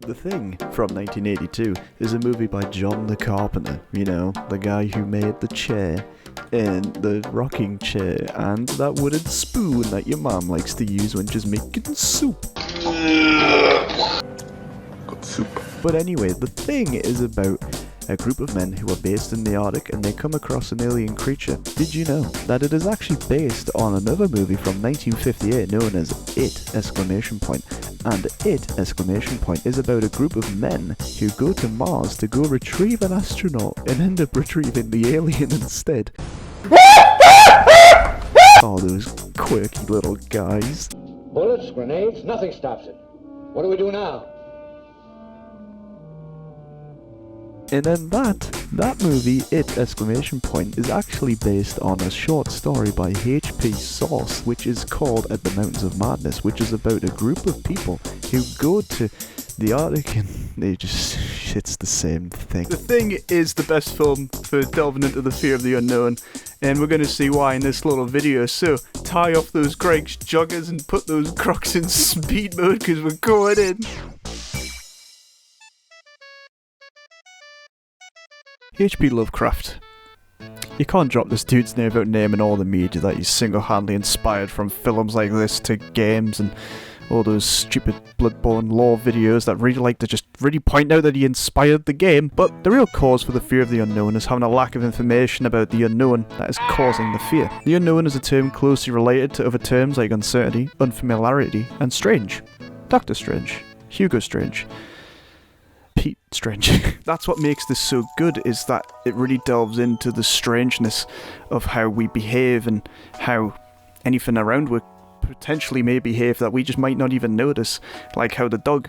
The Thing from 1982 is a movie by John the Carpenter, you know, the guy who made the chair and the rocking chair and that wooden spoon that your mom likes to use when she's making soup. Got soup. But anyway, The Thing is about a group of men who are based in the Arctic and they come across an alien creature. Did you know that it is actually based on another movie from 1958 known as It! And It! Is about a group of men who go to Mars to go retrieve an astronaut and end up retrieving the alien instead. Oh, those quirky little guys. Bullets, grenades, nothing stops it. What do we do now? And then that movie, It! Is actually based on a short story by H.P. Sauce, which is called At the Mountains of Madness, which is about a group of people who go to the Arctic and it's the same thing. The Thing is the best film for delving into the fear of the unknown, and we're going to see why in this little video. So, tie off those Greg's joggers and put those Crocs in speed mode, because we're going in. H.P. Lovecraft. You can't drop this dude's name without naming all the media that he's single-handedly inspired, from films like this to games and all those stupid Bloodborne lore videos that really like to just really point out that he inspired the game. But the real cause for the fear of the unknown is having a lack of information about the unknown that is causing the fear. The unknown is a term closely related to other terms like uncertainty, unfamiliarity, and strange. Doctor Strange, Hugo Strange, Pete Strange. That's what makes this so good, is that it really delves into the strangeness of how we behave and how anything around we potentially may behave that we just might not even notice. Like how the dog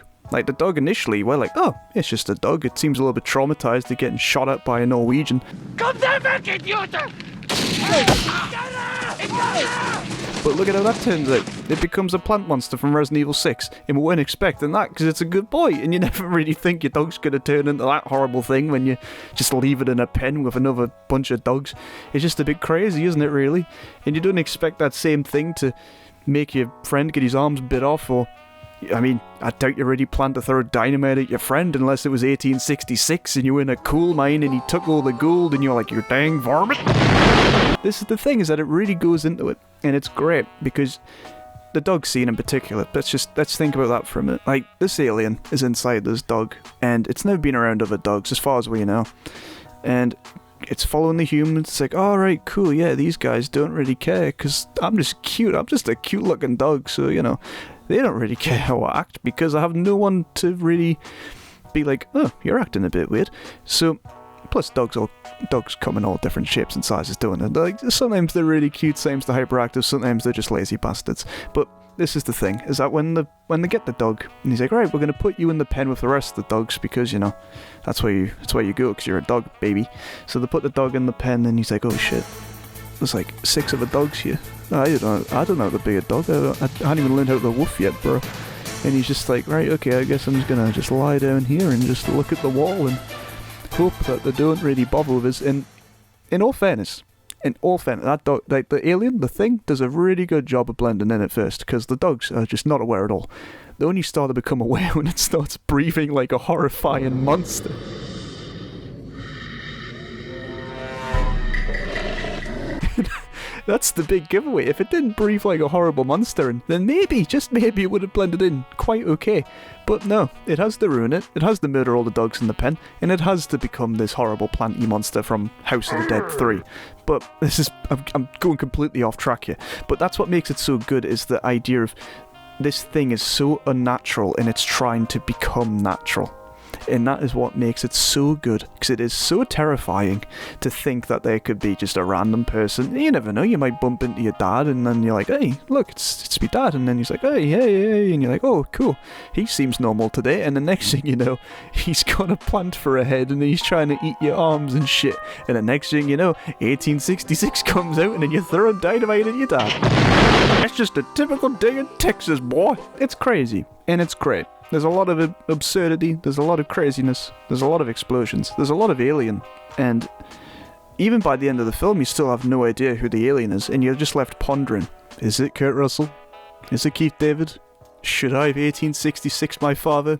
initially, we're like, oh, it's just a dog. It seems a little bit traumatized to getting shot at by a Norwegian. Come down, computer! But look at how that turns out. It becomes a plant monster from Resident Evil 6, and we weren't expecting that because it's a good boy, and you never really think your dog's going to turn into that horrible thing when you just leave it in a pen with another bunch of dogs. It's just a bit crazy, isn't it, really? And you don't expect that same thing to make your friend get his arms bit off, or I mean, I doubt you really planned to throw dynamite at your friend unless it was 1866 and you were in a coal mine and he took all the gold and you're like, you dang varmint. This is the thing, is that it really goes into it, and it's great because the dog scene in particular, let's think about that for a minute. Like, this alien is inside this dog and it's never been around other dogs as far as we know, and it's following the humans. It's like, alright, cool, yeah, these guys don't really care because I'm just a cute looking dog, so you know, they don't really care how I act because I have no one to really be like, oh, you're acting a bit weird. So, plus dogs come in all different shapes and sizes, don't they? Like, sometimes they're really cute, sometimes they're hyperactive, sometimes they're just lazy bastards. But this is the thing, is that when they get the dog, and he's like, right, we're going to put you in the pen with the rest of the dogs because, you know, that's where you go because you're a dog, baby. So they put the dog in the pen and he's like, oh shit, there's like 6 other dogs here. I don't know how to be a dog. I haven't even learned how to woof yet, bro. And he's just like, right, okay, I guess I'm just going to just lie down here and just look at the wall and hope that they don't really bother with us. And in all fairness, that dog, like the alien, the thing, does a really good job of blending in at first, because the dogs are just not aware at all. They only start to become aware when it starts breathing like a horrifying monster. That's the big giveaway. If it didn't breathe like a horrible monster, then maybe, just maybe, it would have blended in quite okay. But no, it has to ruin it. It has to murder all the dogs in the pen, and it has to become this horrible planty monster from House of the Dead 3. But I'm going completely off track here. But that's what makes it so good, is the idea of this thing is so unnatural and it's trying to become natural. And that is what makes it so good, because it is so terrifying to think that there could be just a random person. You never know, you might bump into your dad and then you're like, hey, look, it's my dad, and then he's like, hey, and you're like, oh, cool, he seems normal today, and the next thing you know, he's got a plant for a head and he's trying to eat your arms and shit, and the next thing you know, 1866 comes out and then you're throwing dynamite at your dad. That's just a typical day in Texas, boy. It's crazy, and it's great. There's a lot of absurdity, there's a lot of craziness, there's a lot of explosions, there's a lot of alien, and even by the end of the film you still have no idea who the alien is, and you're just left pondering, is it Kurt Russell? Is it Keith David? Should I have 1866 my father?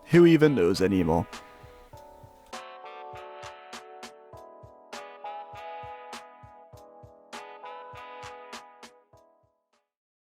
Who even knows anymore?